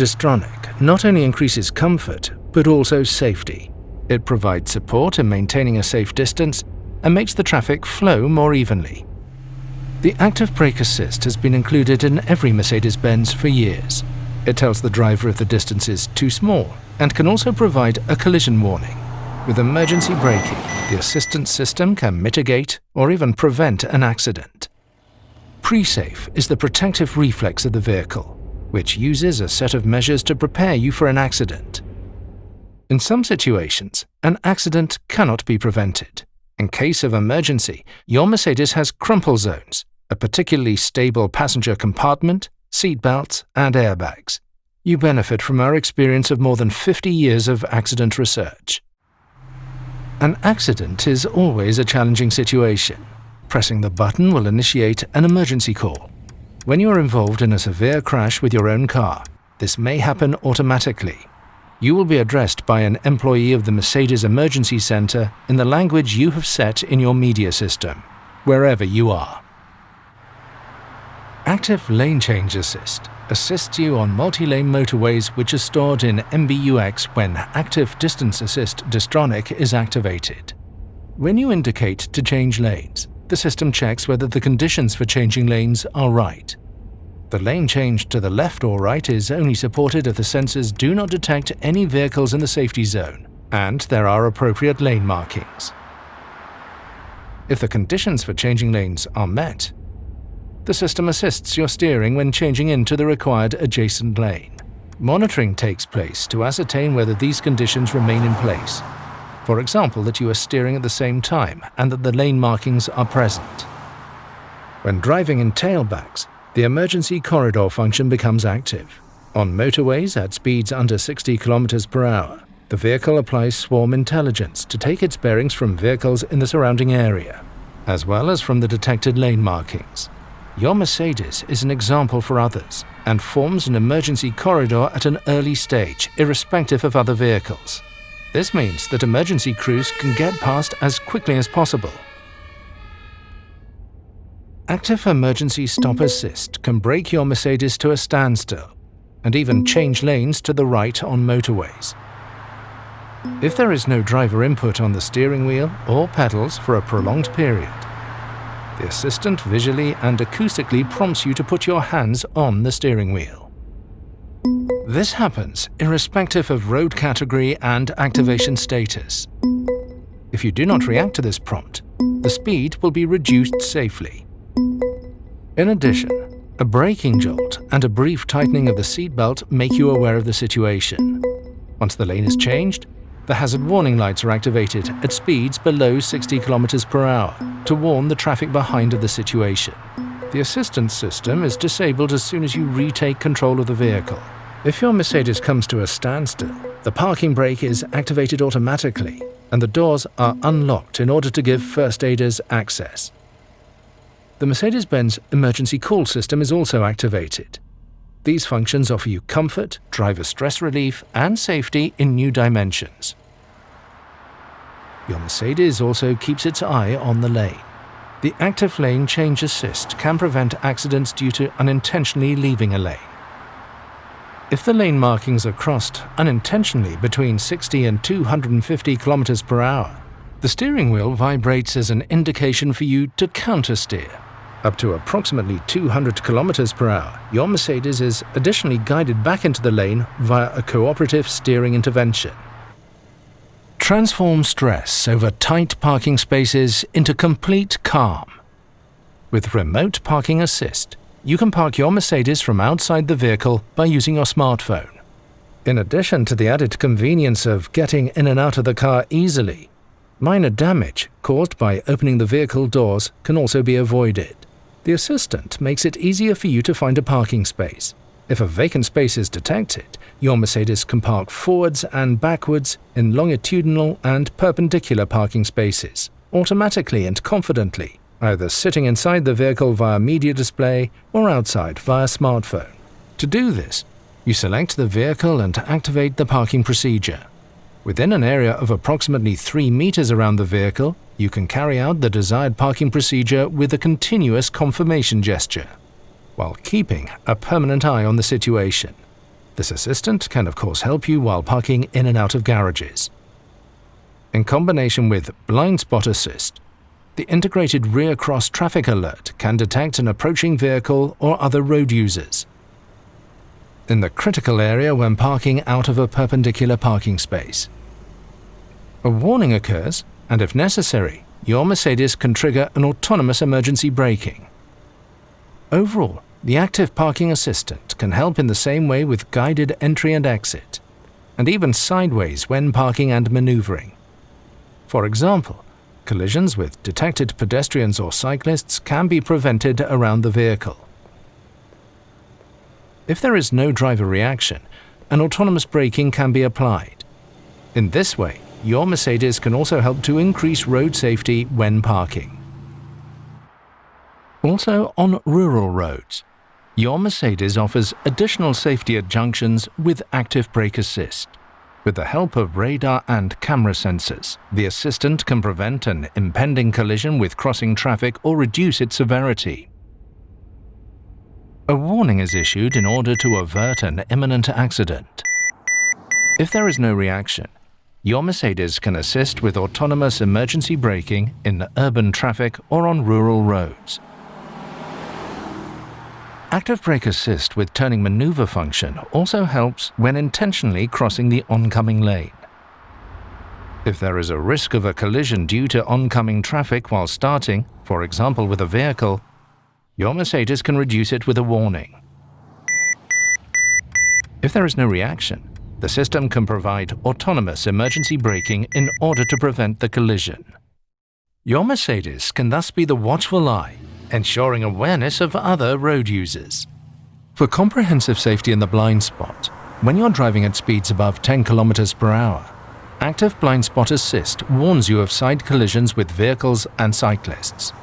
Distronic not only increases comfort, but also safety. It provides support in maintaining a safe distance and makes the traffic flow more evenly. The active brake assist has been included in every Mercedes-Benz for years. It tells the driver if the distance is too small and can also provide a collision warning. With emergency braking, the assistance system can mitigate or even prevent an accident. Pre-safe is the protective reflex of the vehicle, which uses a set of measures to prepare you for an accident. In some situations, an accident cannot be prevented. In case of emergency, your Mercedes has crumple zones, a particularly stable passenger compartment, seat belts, and airbags. You benefit from our experience of more than 50 years of accident research. An accident is always a challenging situation. Pressing the button will initiate an emergency call. When you are involved in a severe crash with your own car, this may happen automatically. You will be addressed by an employee of the Mercedes Emergency Center in the language you have set in your media system, wherever you are. Active Lane Change Assist assists you on multi-lane motorways which are stored in MBUX when Active Distance Assist Distronic is activated. When you indicate to change lanes, the system checks whether the conditions for changing lanes are right. The lane change to the left or right is only supported if the sensors do not detect any vehicles in the safety zone and there are appropriate lane markings. If the conditions for changing lanes are met, the system assists your steering when changing into the required adjacent lane. Monitoring takes place to ascertain whether these conditions remain in place. For example, that you are steering at the same time and that the lane markings are present. When driving in tailbacks, the emergency corridor function becomes active. On motorways at speeds under 60 km per hour, the vehicle applies swarm intelligence to take its bearings from vehicles in the surrounding area, as well as from the detected lane markings. Your Mercedes is an example for others and forms an emergency corridor at an early stage, irrespective of other vehicles. This means that emergency crews can get past as quickly as possible. Active Emergency Stop Assist can brake your Mercedes to a standstill and even change lanes to the right on motorways. If there is no driver input on the steering wheel or pedals for a prolonged period, the assistant visually and acoustically prompts you to put your hands on the steering wheel. This happens irrespective of road category and activation status. If you do not react to this prompt, the speed will be reduced safely. In addition, a braking jolt and a brief tightening of the seatbelt make you aware of the situation. Once the lane is changed, the hazard warning lights are activated at speeds below 60 km per hour to warn the traffic behind of the situation. The assistance system is disabled as soon as you retake control of the vehicle. If your Mercedes comes to a standstill, the parking brake is activated automatically and the doors are unlocked in order to give first aiders access. The Mercedes-Benz emergency call system is also activated. These functions offer you comfort, driver stress relief, and safety in new dimensions. Your Mercedes also keeps its eye on the lane. The Active Lane Change Assist can prevent accidents due to unintentionally leaving a lane. If the lane markings are crossed unintentionally between 60 and 250 km per hour, the steering wheel vibrates as an indication for you to countersteer. Up to approximately 200 km per hour, your Mercedes is additionally guided back into the lane via a cooperative steering intervention. Transform stress over tight parking spaces into complete calm. With Remote Parking Assist, you can park your Mercedes from outside the vehicle by using your smartphone. In addition to the added convenience of getting in and out of the car easily, minor damage caused by opening the vehicle doors can also be avoided. The assistant makes it easier for you to find a parking space. If a vacant space is detected, your Mercedes can park forwards and backwards in longitudinal and perpendicular parking spaces, automatically and confidently, either sitting inside the vehicle via media display or outside via smartphone. To do this, you select the vehicle and activate the parking procedure. Within an area of approximately 3 meters around the vehicle, you can carry out the desired parking procedure with a continuous confirmation gesture, while keeping a permanent eye on the situation. This assistant can of course help you while parking in and out of garages. In combination with Blind Spot Assist, the integrated rear cross traffic alert can detect an approaching vehicle or other road users in the critical area when parking out of a perpendicular parking space. A warning occurs, and if necessary, your Mercedes can trigger an autonomous emergency braking. Overall, the active parking assistant can help in the same way with guided entry and exit, and even sideways when parking and maneuvering. For example, collisions with detected pedestrians or cyclists can be prevented around the vehicle. If there is no driver reaction, an autonomous braking can be applied. In this way, your Mercedes can also help to increase road safety when parking. Also, on rural roads, your Mercedes offers additional safety at junctions with active brake assist. With the help of radar and camera sensors, the assistant can prevent an impending collision with crossing traffic or reduce its severity. A warning is issued in order to avert an imminent accident. If there is no reaction, your Mercedes can assist with autonomous emergency braking in urban traffic or on rural roads. Active brake assist with turning maneuver function also helps when intentionally crossing the oncoming lane. If there is a risk of a collision due to oncoming traffic while starting, for example with a vehicle, your Mercedes can reduce it with a warning. If there is no reaction, the system can provide autonomous emergency braking in order to prevent the collision. Your Mercedes can thus be the watchful eye, ensuring awareness of other road users. For comprehensive safety in the blind spot, when you're driving at speeds above 10 km per hour, Active Blind Spot Assist warns you of side collisions with vehicles and cyclists.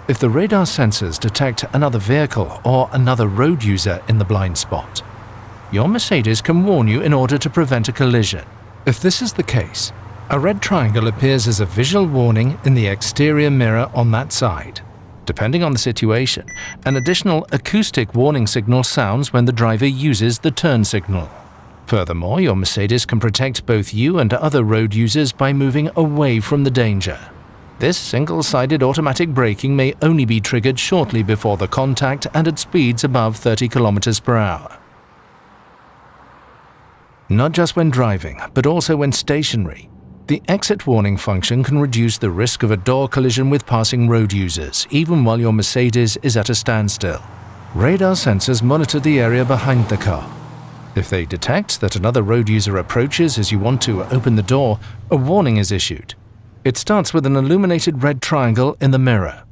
If the radar sensors detect another vehicle or another road user in the blind spot, your Mercedes can warn you in order to prevent a collision. If this is the case, a red triangle appears as a visual warning in the exterior mirror on that side. Depending on the situation, an additional acoustic warning signal sounds when the driver uses the turn signal. Furthermore, your Mercedes can protect both you and other road users by moving away from the danger. This single-sided automatic braking may only be triggered shortly before the contact and at speeds above 30 km per hour. Not just when driving, but also when stationary, the exit warning function can reduce the risk of a door collision with passing road users, even while your Mercedes is at a standstill. Radar sensors monitor the area behind the car. If they detect that another road user approaches as you want to open the door, a warning is issued. It starts with an illuminated red triangle in the mirror.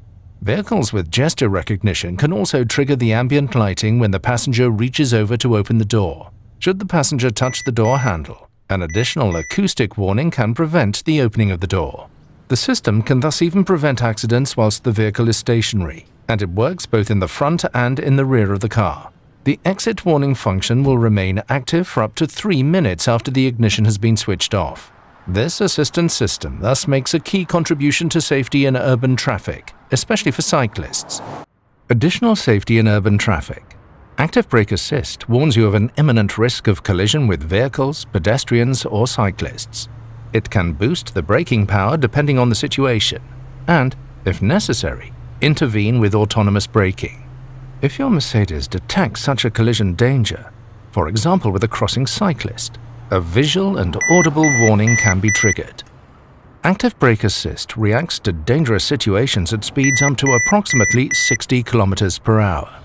Vehicles with gesture recognition can also trigger the ambient lighting when the passenger reaches over to open the door. Should the passenger touch the door handle, an additional acoustic warning can prevent the opening of the door. The system can thus even prevent accidents whilst the vehicle is stationary, and it works both in the front and in the rear of the car. The exit warning function will remain active for up to 3 minutes after the ignition has been switched off. This assistance system thus makes a key contribution to safety in urban traffic, especially for cyclists. Additional safety in urban traffic. Active Brake Assist warns you of an imminent risk of collision with vehicles, pedestrians, or cyclists. It can boost the braking power depending on the situation, and, if necessary, intervene with autonomous braking. If your Mercedes detects such a collision danger, for example with a crossing cyclist, a visual and audible warning can be triggered. Active Brake Assist reacts to dangerous situations at speeds up to approximately 60 km per hour.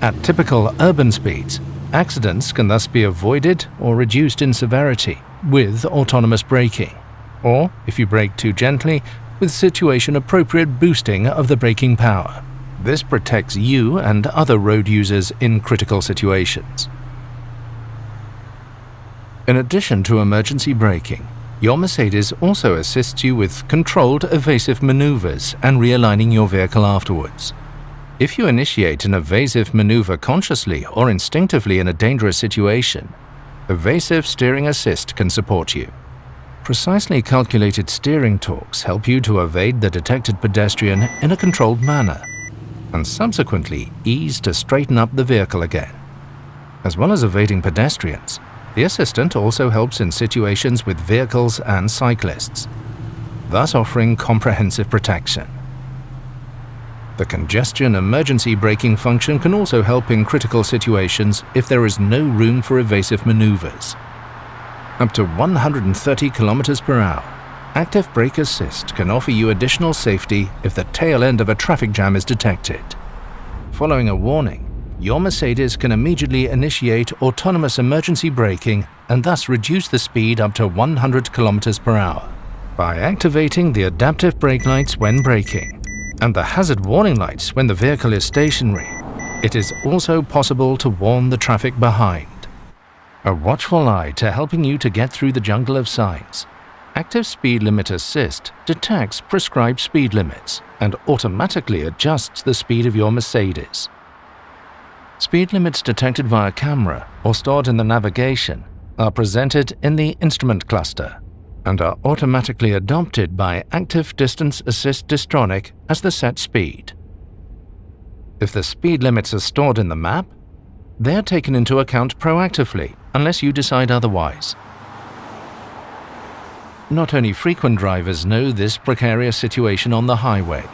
At typical urban speeds, accidents can thus be avoided or reduced in severity with autonomous braking, or, if you brake too gently, with situation-appropriate boosting of the braking power. This protects you and other road users in critical situations. In addition to emergency braking, your Mercedes also assists you with controlled evasive maneuvers and realigning your vehicle afterwards. If you initiate an evasive maneuver consciously or instinctively in a dangerous situation, evasive steering assist can support you. Precisely calculated steering torques help you to evade the detected pedestrian in a controlled manner, and subsequently ease to straighten up the vehicle again. As well as evading pedestrians, the assistant also helps in situations with vehicles and cyclists, thus offering comprehensive protection. The congestion emergency braking function can also help in critical situations if there is no room for evasive maneuvers. Up to 130 km per hour, Active Brake Assist can offer you additional safety if the tail end of a traffic jam is detected. Following a warning, your Mercedes can immediately initiate autonomous emergency braking and thus reduce the speed up to 100 km per hour. By activating the adaptive brake lights when braking and the hazard warning lights when the vehicle is stationary, it is also possible to warn the traffic behind. A watchful eye to helping you to get through the jungle of signs. Active Speed Limit Assist detects prescribed speed limits and automatically adjusts the speed of your Mercedes. Speed limits detected via camera or stored in the navigation are presented in the instrument cluster and are automatically adopted by Active Distance Assist Distronic as the set speed. If the speed limits are stored in the map, they are taken into account proactively unless you decide otherwise. Not only frequent drivers know this precarious situation on the highway.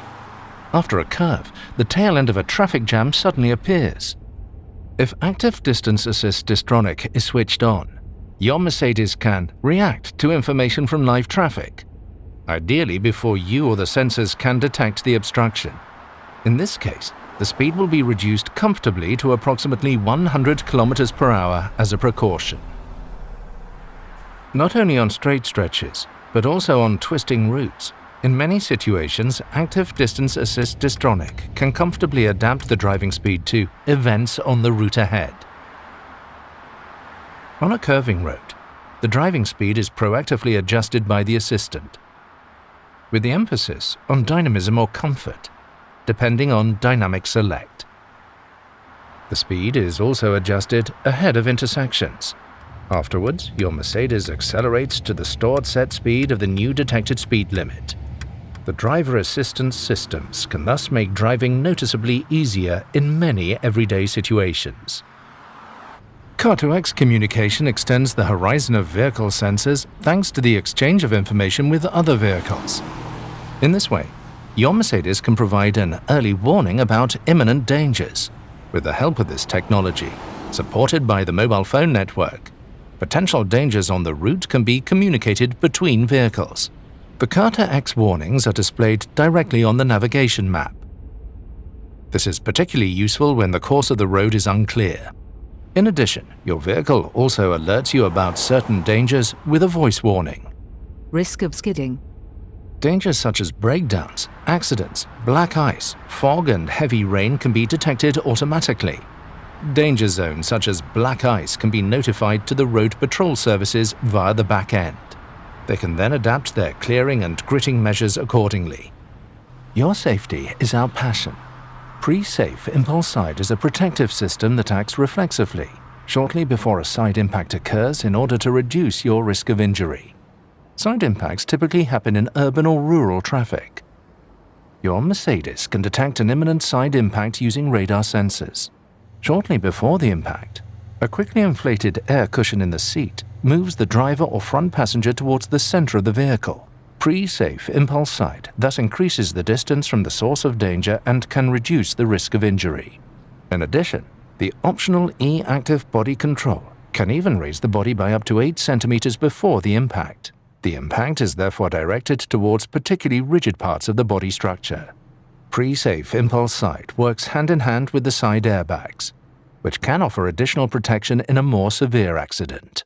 After a curve, the tail end of a traffic jam suddenly appears. If Active Distance Assist Distronic is switched on, your Mercedes can react to information from live traffic, ideally before you or the sensors can detect the obstruction. In this case, the speed will be reduced comfortably to approximately 100 km per hour as a precaution. Not only on straight stretches, but also on twisting routes, in many situations, Active Distance Assist Distronic can comfortably adapt the driving speed to events on the route ahead. On a curving road, the driving speed is proactively adjusted by the assistant, with the emphasis on dynamism or comfort, depending on dynamic select. The speed is also adjusted ahead of intersections. Afterwards, your Mercedes accelerates to the stored set speed of the new detected speed limit. The driver assistance systems can thus make driving noticeably easier in many everyday situations. Car-to-X communication extends the horizon of vehicle sensors thanks to the exchange of information with other vehicles. In this way, your Mercedes can provide an early warning about imminent dangers. With the help of this technology, supported by the mobile phone network, potential dangers on the route can be communicated between vehicles. The Car-to-X warnings are displayed directly on the navigation map. This is particularly useful when the course of the road is unclear. In addition, your vehicle also alerts you about certain dangers with a voice warning. Risk of skidding. Dangers such as breakdowns, accidents, black ice, fog and heavy rain can be detected automatically. Danger zones such as black ice can be notified to the road patrol services via the back end. They can then adapt their clearing and gritting measures accordingly. Your safety is our passion. Pre-Safe Impulse Side is a protective system that acts reflexively, shortly before a side impact occurs in order to reduce your risk of injury. Side impacts typically happen in urban or rural traffic. Your Mercedes can detect an imminent side impact using radar sensors. Shortly before the impact, a quickly inflated air cushion in the seat moves the driver or front passenger towards the center of the vehicle. Pre-Safe Impulse Side thus increases the distance from the source of danger and can reduce the risk of injury. In addition, the optional E-Active Body Control can even raise the body by up to 8 centimeters before the impact. The impact is therefore directed towards particularly rigid parts of the body structure. Pre-Safe Impulse Side works hand in hand with the side airbags, which can offer additional protection in a more severe accident.